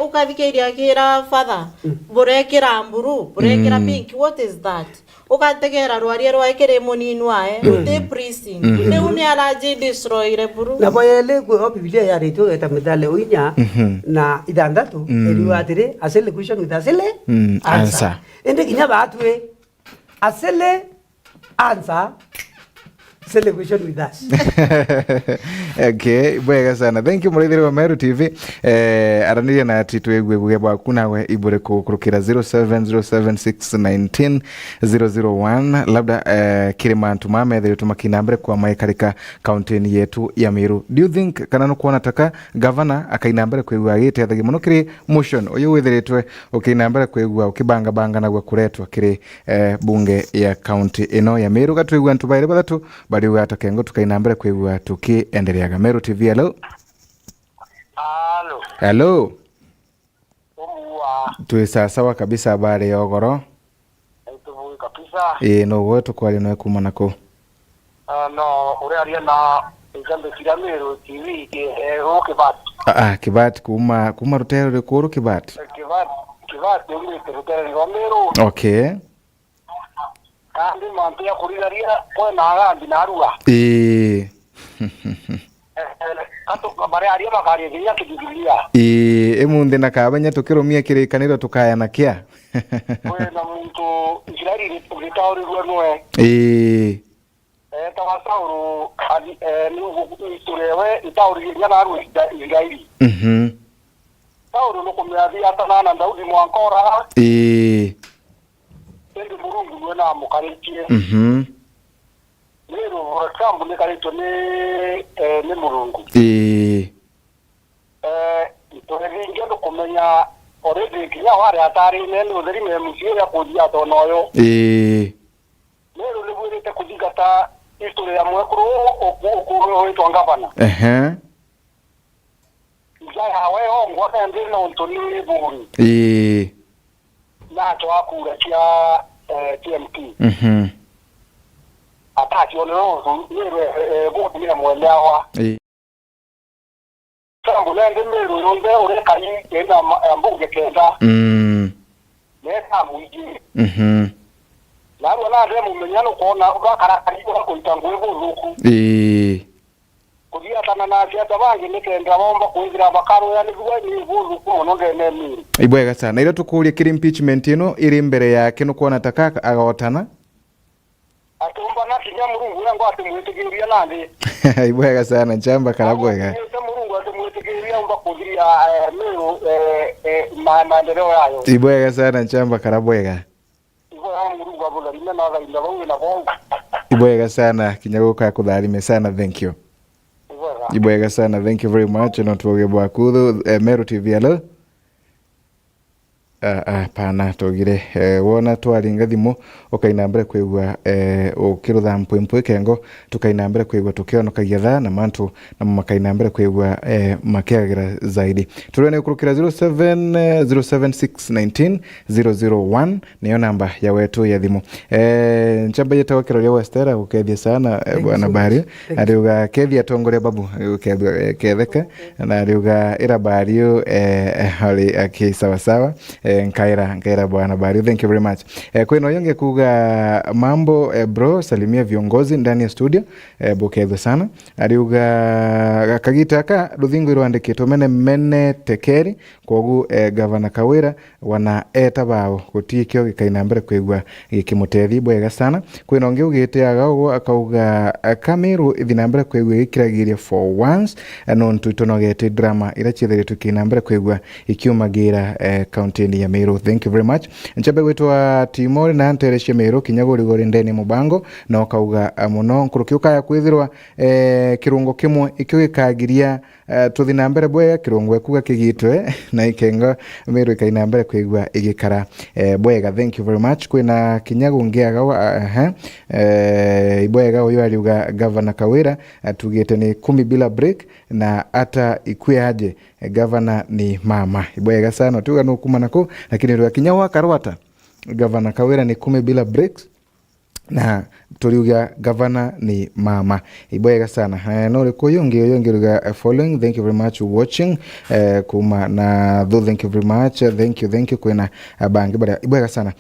ukathikeria kira father burekira mburu burekira pink what is that ugategera rwari rwaikere munini wae the prison ne uni alaji destroy reburu na boyele ko Biblia ya rito eta medale uinya na idandatu eliwa atire asele question with asele answer ende kinya batwe asele answer celebration with us. Okay, bwega sana. Thank you Murithiri wa Meru TV. Araniria na titwegwe bwa kuna we ibure kurukira 0707690001 labda kirima ntumame thiri tumakinambere kwa mai karika county yetu ya Meru. Do you think kana no kuona taka governor akainambere kwegwa gite athagi muno kiri motion oyo wethiritwe ukinambere kwegwa ukibanga banga na gwa kuretwa kiri bunge ya county eno ya Meru gatwegwa ntubaire bathatu bali wata kengo tukainambere kwegwa tukiendeleaga. Meru TV. Hello. Hello. Tuwe sawa kabisa habari ya ogoro. Kabisa. No wetu kwa lino kuma nako. No ure ari na Ikambe Kiramero TV Kibati. Kibati kuma rutero rikuru Kibati. Kibati rutero Romero. Okay. Kandi mantu ya kurigaria kwa nagambi narua. Kato bare aria makari ya kidigilia. Emunde nakabanya tukirumia kirikaniro tukayana kia. Na muntu Israeli ritauri rwenwe. Tawasauru ni turewe itauri nyanaru Israeli. Tauru nukumyathi atanana Daudi mwankora. Ndi Murungu wena mukarikie. Lero rakambu nekarito ni Murungu. Itorevinge no kumenya already kinya wale atari neno ndiri memusiyo ya kudia tonoyo. Lero libwirite kujigata historia ya mwekuru okuro wetu ngavana. Njaya hawe ongo ndiri no ntoni buri. Na twakura kia TMT. Ataki ono niwe bodi ni mwelewa. Sambu lende mero yonde ore kai enda ambuge kenda. Neta muiji. Laro na remo menyano kona ukakara kari ko itangwe buruku. Kudia kana na cia tabangi nikenda bomba kuigira bakaro yani bwani buruku no ngene miri. Ibwega sana ira tukurie kiri impeachment ino iri mbere yake no kuona takaka agotana. Atumba na kinya Murungu yango atumwitigiria nandi. Ibwega sana chamba karabwega. Murungu atumwitigiria mba kudiria mero maendeleo yayo. Ibwega sana chamba karabwega. Murungu abula nina na nda bongo na bongo. Ibwega sana kinyagoka kudhalime sana, thank you. Ibwega sana, thank you very much. No tuoge bwakuthu Meru TV alo. Pana togire wona twaringa thimu ukaina mbere kwigwa ukirutha mpwempwe kengo tukaina mbere kwigwa tukionokagia tha na mantu na makaina mbere kwigwa makiagira zaidi turene kurukira 0706190001 niyo namba ya wetu ya thimu nchamba yetawa kiroria Westera ukethia sana bwana Bario ariuga kethia tongoria babu uketheka na ariuga ira Bario hali akisawa sawa nkaira bwana Bario, thank you very much. Kwino yonge kuga mambo bro, salimia viongozi ndani ya studio buketho sana ariuga kagitaka ruthingo irwandikitwo mene tekeri kogu gavana Kawira wana eta bao gutikio gikaina mbere kwigwa gikimutethi bwega sana. Kwino nge ugite agago akauga Kamiru ithina mbere kwigwa gikiragiria for once no ntutonogete drama ira chithere tukina mbere kwigwa ikiumagira county ya Meru. Thank you very much. Nchabe gwitwa Timori na Anteresia Meru kinyagori ndeni mubango na ukauga muno nkurukiuka ya kwithirwa kirungo kimwe ikyo gikagiria tuthina mbere bwega kirungo ekuga kigitwe na ikenga Meru ikaina mbere kwigwa igikara bwega. Thank you very much. Kwina kinyago ngiaga ibwega uyu aliuga Governor Kawira tugete ni 10 bila break na hata ikue aje governor ni mama ibwega sana tuga no kumanako lakini ro kinyawa karwata Governor Kawira ni 10 bila breaks na tuliuga governor ni mama ibwega sana no reko yonge ruga following. Thank you very much for watching kuma na do thank you very much, thank you kwena bangi bara ibwega sana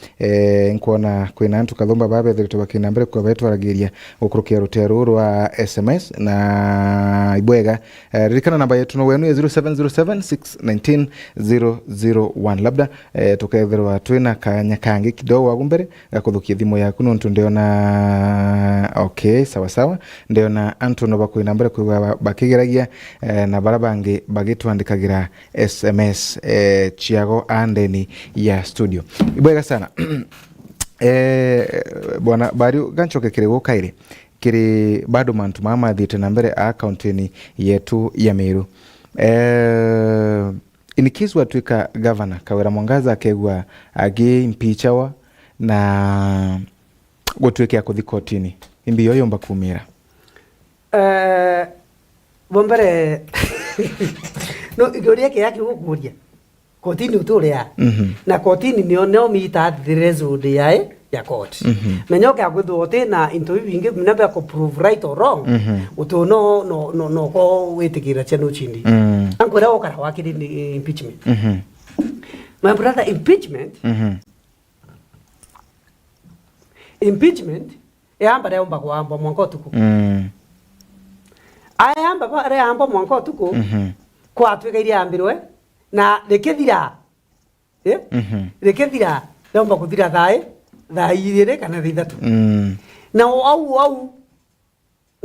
nkuona kwena antu kathomba babe thirito bakina mbere kwa betu aragiria ukurukia rutero rwa SMS na ibwega ririkana namba yetu no wenu ya 0707619001 labda tuketherwa twina kanya kangi kidogo wagumbere gakuthukia thimu yaku no ntundeona okay sawa ndio na Antono bakwina mbere kwa bakigeragia na barabangi bagitwandikagira SMS chiago andeni ya studio ibwega sana bwana Bario ganchoke kirego kaire kiri bado mantu mama dhite na mbere accountini yetu ya Meru inikizwa twika Governor Kawira Mwangaza akegwa agi impeachawa na gotweke akuthi kotini imbi yoyo mba kumira bombere no igoria ke yake gukuria kotini uturia na kotini nio mita threshold yae ya court menyoka aguthote na into bingi mnabe ko prove right or wrong uto no ko wetikira cheno chindi ankora okara wakiri ni impeachment my brother, impeachment yamba reomba kwamba mwanko tuku ayamba ba reamba mwanko tuku kwa twigairia ambirwe na rekethira rekethira reomba kuthira thaire kana thithatu na au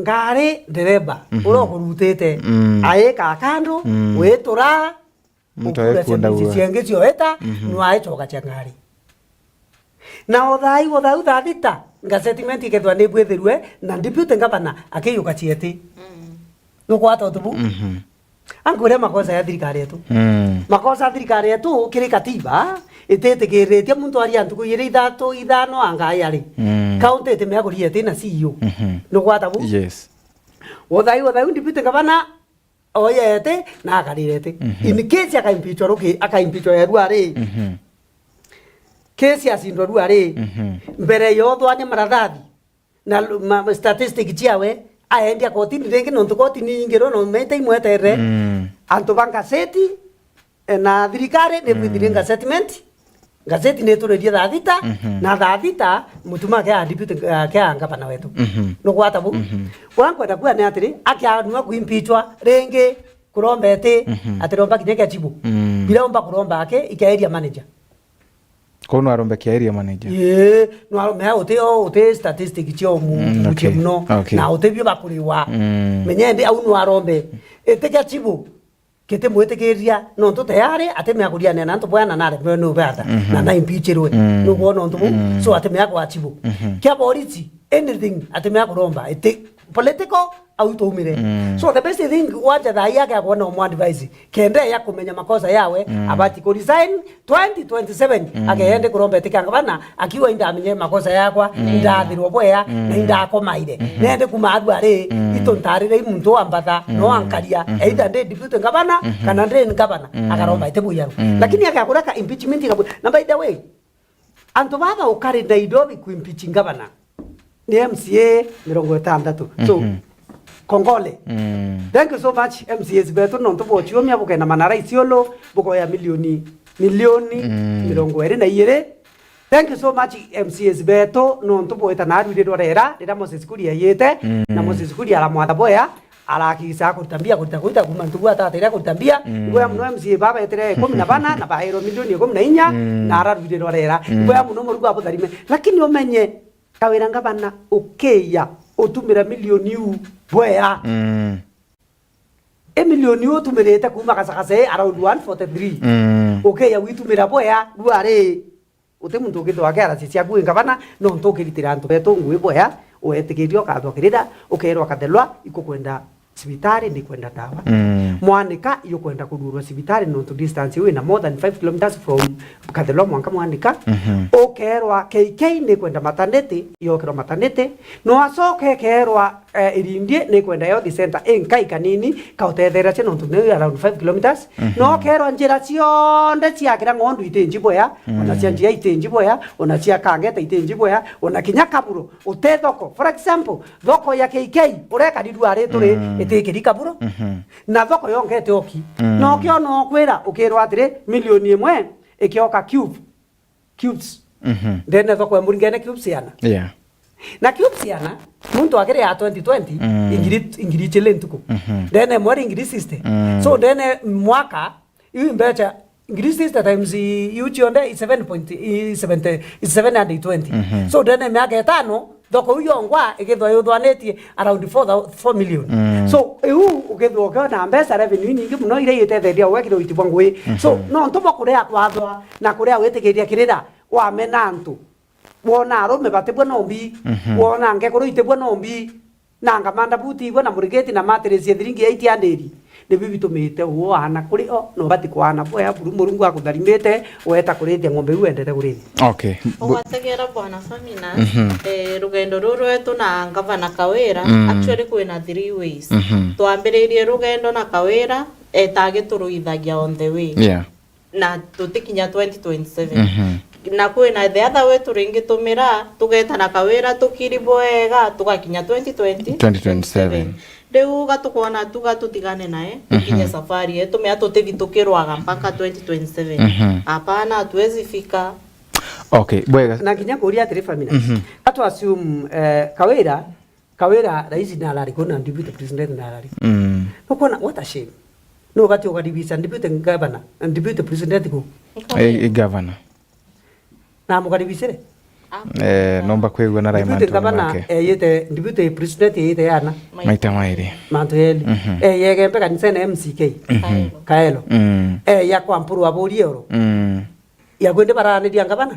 ngare dereba urokurutete ayeka kando wetura mtoe kunda uwa ciengezio eta nwae choka changari na othai thita nga settlement ikethwa ni bwethirwe na deputy governor akiyuka chieti nuko atotubu angure makosa ya thirikari yetu makosa ya thirikari yetu kiri katiba itetegeretie muntu ari antu kuyire ithano angai ari county itemeagorie tina CEO nuko atabu yes othai deputy governor oyete na akarirete in case akaimpichwa ya ruare kesi asindwa ruare mbere yotho ane maradhathi na statistic chiawe aendia kotini rengi no kotini ingiro no mete imwetere anto banka seti na thirikari ne bwithirenga settlement gazeti neturedia thita na thita mutuma ke deputy ke ngapana wetu no gwatabu wankwenda kwa ne atiri akianwa kuimpichwa renge kurombete atiromba kinyeke chibu bila omba kuromba ake ikaeria manager kono aromba ke area manager no aromba ote statistic chio mu chimno na ote byo bakuriwa menyende au no arombe eteke chibu kete mwetekeria no nto tayari ateme akuria nena nto bwana nare no bata na impeachirwe no bono nto so ateme akwa chibu kya polisi anything ateme akuromba ete political au tumire so the best thing wacha thai yake akona omo advice kende ya kumenya makosa yawe abati ko resign 2027 agende kuromba etikanga bana akiwa inda amenye makosa yakwa ndathirwo boya na inda komaire nende kumadwa ari itontarire muntu ambata no ankaria either ndi deputy ngabana kana ndi ngabana akaromba itebuya lakini akakura ka impeachment na by the way anto baba ukari ndaidobi ku impeach ngabana ni MCA 60 so Kongole. Thank you so much MCS beto no ntobo chiomya bukena manara isiolo buko ya milioni 22. Thank you so much MCS beto no ntobo eta na rwide dorera ndira Moses Kuria yete na Moses Kuria ala mwata boya ala kisa kutambia kuita kumantuwa tata ira kutambia ngoya muno MCA baba etere 10 na bahero milioni 14 na ara rwide dorera ngoya muno murugo abotharime lakini omenye kawira ngabana ukeya otumira milioni u boya milioni otumirete kuma kasakase around 143 okay ya witumira boya duare utemuntu githwa kera cicia kuinga bana no ntukiritira antu beto ngui boya oetegerio kathwa kirida ukerwa kathelwa ikukwenda sibitari ni kwenda dawa mwanika iyo kwenda kudurwa sibitari no to distance we na more than 5 kilometers from kathelwa mwanka mwanika okerwa KK ni kwenda matandete iyo kerwa matandete no asoke kerwa irindie ni kwenda yo the center enkai kanini kautethera che no to around 5 kilometers no kerwa njira cionde ciakira ngondu itenji boya ona cia njia itenji boya ona cia kangeta itenji boya ona kinyakaburo utethoko for example thoko ya KK ureka didu are turi etekeri kaburo na thoko yongete oki no kyo no kwira ukirwa atire milioni 1 ikioka cubes then thoko muringene cubes yana na cubes yana muntu akire ya 2020 ingiri chele ntuko then mwari ingiri system so then mwaka hiyo mbecha ingiri system times yuchionde 720 so then miaka 5 thoko hiyo ngwa igethwa yuthwanetie around 4 million so ugethwa kana mbeca revenue nyingi muno ire itetheria wekire uitibwa ngui so no ntomo kuria kwathwa na kuria witigiria kirira wa menantu wona arume batebwa nombi wona ngekuru itebwa nombi na ngamanda buti bwana murigeti na materesi thiringi 800 ne bibi tumite wo ana kuri o no bati kwana boya murungu akutharimite weta kurithia ng'ombe uendete kurithi okay wategera bwana Famina rugendo ruru etu na ngavana Kawira actually kwina 3 ways twambiririe rugendo na Kawira etagituruithagia on the way na tutikinya 2027 na kwina the other way turingi tumira tugetana kawira tukiri boega tugakinya 2027 Riu gatukona tugatigane naye tukinye safari yetu mea tutivitukirwaga mpaka 2027 hapana hatuwezi fika. Okay, bwega na kinya kuria atiri famina atu assume Kawira rais na alari kuna deputy president na alari ukona what a shame no gati ugadibisa deputy governor and deputy president go governor na mugadibisire nomba kwegwa na Raymond deputy governor yete deputy president yete yana maita mairi manteli yegembe kanisa na MCK Kaelo ya kwa mpuru aburi oro ya gwende barane dia governor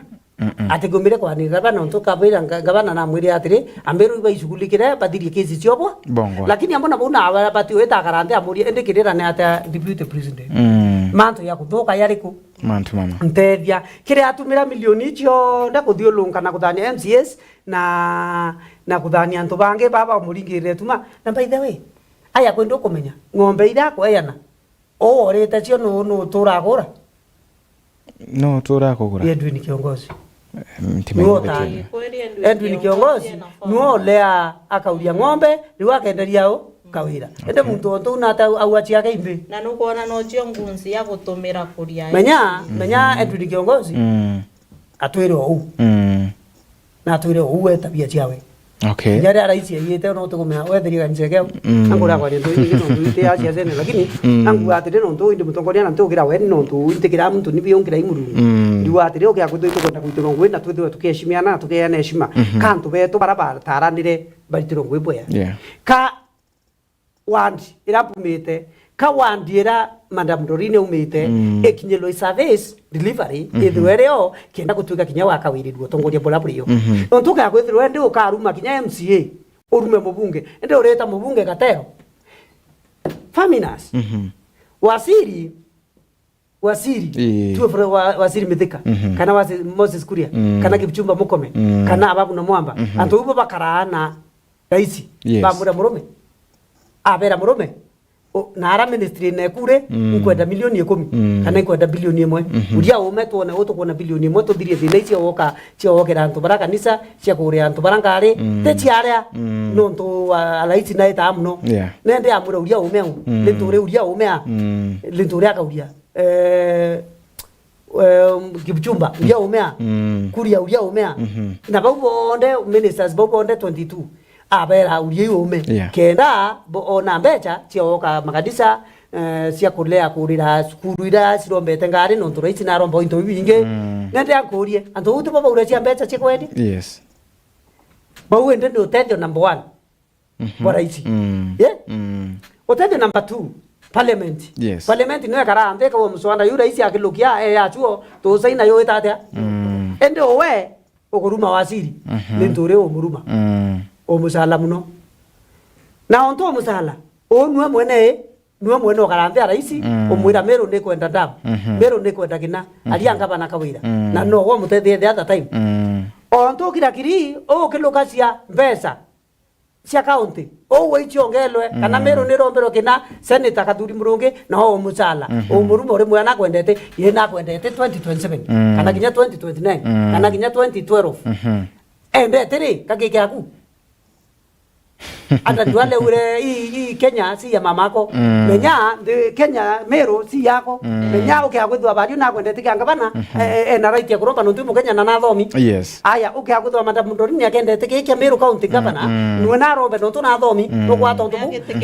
ate gomire kwa ni gavana ntoka bwira gavana na mwiri atire amberu iba ishugulikire badiri kesi ciobo lakini ambona bona abati weta karande amuri ende kirira ne ata deputy president manto ya kutoka yariku manto mama ntethia kire atumira milioni icio nda kuthiulunga na kuthania MCS na kuthania antu bange baba muringire tuma na by the way aya kwendo kumenya ng'ombe ira kweyana orete cio no turagura no turakugura yedu ni kiongozi Edwin kiongozi nuo lea akauria ng'ombe riu akenderia u Kawira ende muntu onto unata auachi yake imbe na nukuona no cio ngunzi ya gutumira kuria menya Edwin kiongozi atwire u na atwire u etabia ciawe okay yare araisi yete no tukumea wetheria kanjege angura kwa ndo ini no nduite ya cia zene lakini angu atire no ndo indi mutongoria na ntugira we no ndo intikira muntu ni biongira imuru ndiwa atire okia kutoito kwenda kuitiro ngwe na twithiwe tukiheshimiana tukiana heshima kantu betu barabara taranire baitiro ngwe boya ka wandi irapumite ka wandi era Madam Dorine umite ekinyelo service delivery ithwereo kenda kutuika kinya wakawirirwo tongoria bola buriyo ntuka kwithirwe ndi ukaruma kinya MCA urume mubunge ende ureta mubunge Gatero Faminas wasiri tuwe wasiri Mithika kana wasiri Moses Kuria kana Kipchumba Mukome kana ababu na Mwamba antu ubo bakarana raisi bamura murume abera murume na ara ministry ne kure nkwenda milioni 10 kana nkwenda bilioni 1 uria umetwo na utukona bilioni 1 tuthirie thina icio woka cio wokera antu bara kanisa cia kuria antu bara ngari te ciaria no ntu alaiti na ita amno nende amura uria umeu lintore uria umea lintore akauria Kipchumba uria umea Kuria uria umea na bau bonde ministers bau bonde 22 abera urie ume kenda ona mbecha cioka magadisa cia kulea kurira skuru ira cirombete ngari no turaiti na rombo into binge nende akurie antu utu baba ura cia mbecha cikwendi bau ende no tejo number 1 bora ici otejo number 2 parliament parliament no kara ande ko muswanda yura ici akilukia ya chuo to saina yo itatia ende owe okuruma wasiri nindure omuruma omusala muno na onto omusala onwe mwene okarambe araisi omwira Meru ne kwenda damu Meru ne kwenda kina alianga bana Kawira na no wo mutethie the other time onto kirakiri o kilokasia mbesa cia county o weichiongelwe kana Meru ne rombero kina senator Kathuri Murungi na o musala o murumo ri mwana kwendete yena kwendete 2027 kana kinya 2029 kana kinya 2012 ende tiri kagike aku anda duale ure i Kenya si ya mamako menya de Kenya Meru si yako menya ukiagwithwa bari na kwendete kanga bana na right ya kuromba nuntu mu Kenya na nathomi aya ukiagwithwa Madam Dorine akendete kike Meru county governor nwe na rombe nuntu na thomi no gwata ntu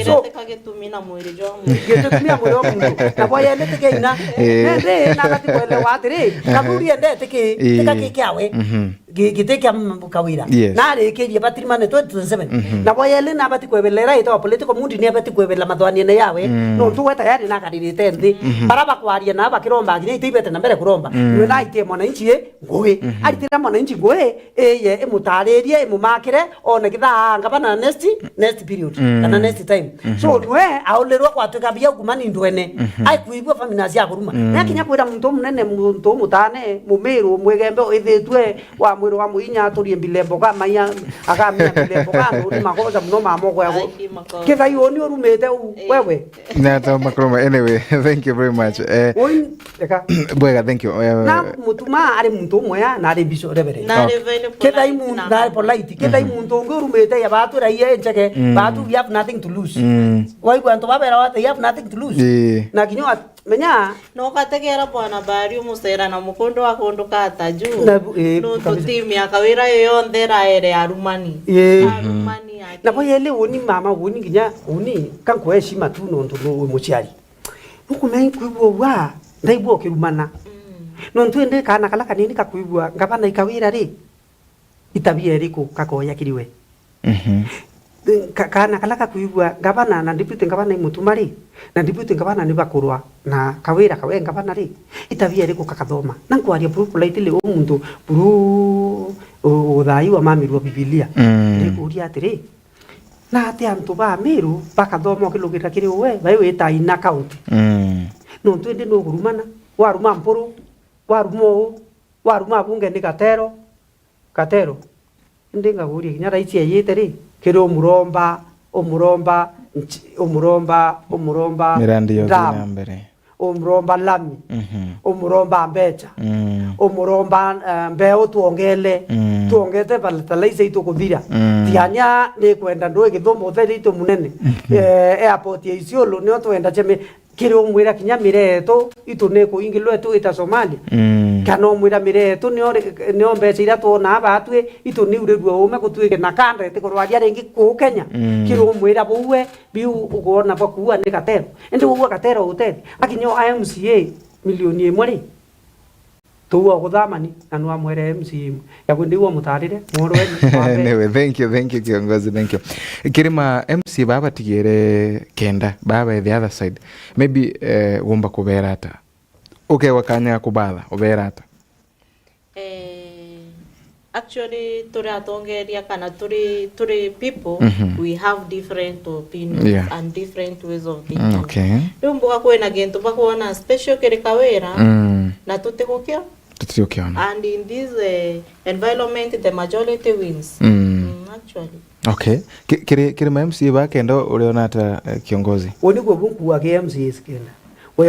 so kagetumina mwiri jo getumia mwiri omuntu na boya ndete keina nende na gati kwele watiri kaburi ndete kike awe giteke Kawira na rekerie patrimony 2027 na boyele na bati kwebelera ito political mundi ne bati kwebela mathwani ne yawe no tuwe tayari na kadirite nthi baraba kwaria na bakiromba nginya itibete na mbere kuromba nwe na ite mwananchi ngwe aritira mwananchi ngwe eye emutaririe emumakire one kitha ngabana next period kana next time so nwe aulerwa kwatuka bia kumani ndwene ai kuigwa Faminas ya kuruma na kinya kwira muntu munene muntu mutane mumeru mwegembe ithitwe wa mwiro wa muinya turie bilembo ka maya akamia bilembo ka uri makosa mno mamoko yako kitha yoni urumete wewe na ta makroma. Anyway, thank you very much. Bwega, thank you. Na mutuma ari muntu moya na ari biso rebere kitha imu na polite kitha imuntu ngurumete ya batu raiye ncheke batu you have nothing to lose wai kwanto babera watu you have nothing to lose na kinyo menya no kategera bwana bari umusera na mukondo akondo kata juu no tutimi akawira yonthe raere arumani arumani ake na boyele woni mama woni ginya woni kanko heshima tu no ndo muciari nukumenyi kuibwa wa ndaibwa kirumana no ntwende kana kala kanini kakuibwa ngabana ikawira ri itabia riko kakoya kiriwe kana kala kakuibwa ngabana na ndipite ngabana imutumari na ndipite ngabana nibakurwa na kawira kawe ngabana ri itabia riko kakathoma nankwaria buru politely umuntu buru uthai wa mamiru Biblia ndikuria atiri na ati antu ba miru bakathoma kilugira kiri we bai wita ina county no twende no gurumana waruma mpuru waruma bunge ni katero ndinga guria kinya raisi yete ri kiro umuromba mirandi yo na mbere umuromba lami umuromba mbecha umuromba mbeo tuongete baltalaise ito kuthira tianya ni kwenda ndo githomo theri ito munene airport ya Isiolo ni twenda cheme kiro mwira kinya mireto ito ne ko ingilwe tu ita Somalia kana mwira mireto ni mbecha ira tuona batwe ito ni urerwa ume kutwike na kanda te korwaria rengi ku Kenya kiro mwira buwe biu ugona bakuwa ni katero ende uwa katero hotel akinyo IMCA milioni 1 tuwa kudhamani na nwa mwere MCA yakundi wa mutarire mworwe anyway thank you kiongozi, thank you. Kirima MC baba tigere kenda baba the other side maybe womba kubera ata okay wakanya kubala ubera ata actually turi atongeria kana turi people we have different opinions and different ways of thinking. Okay. Lumbuka kwena gento bakona special kere kawera na tutekokya and in this environment the majority wins actually. Okay. Kire MC ba kendo uliona hata kiongozi woni go bunku wa KMC skenda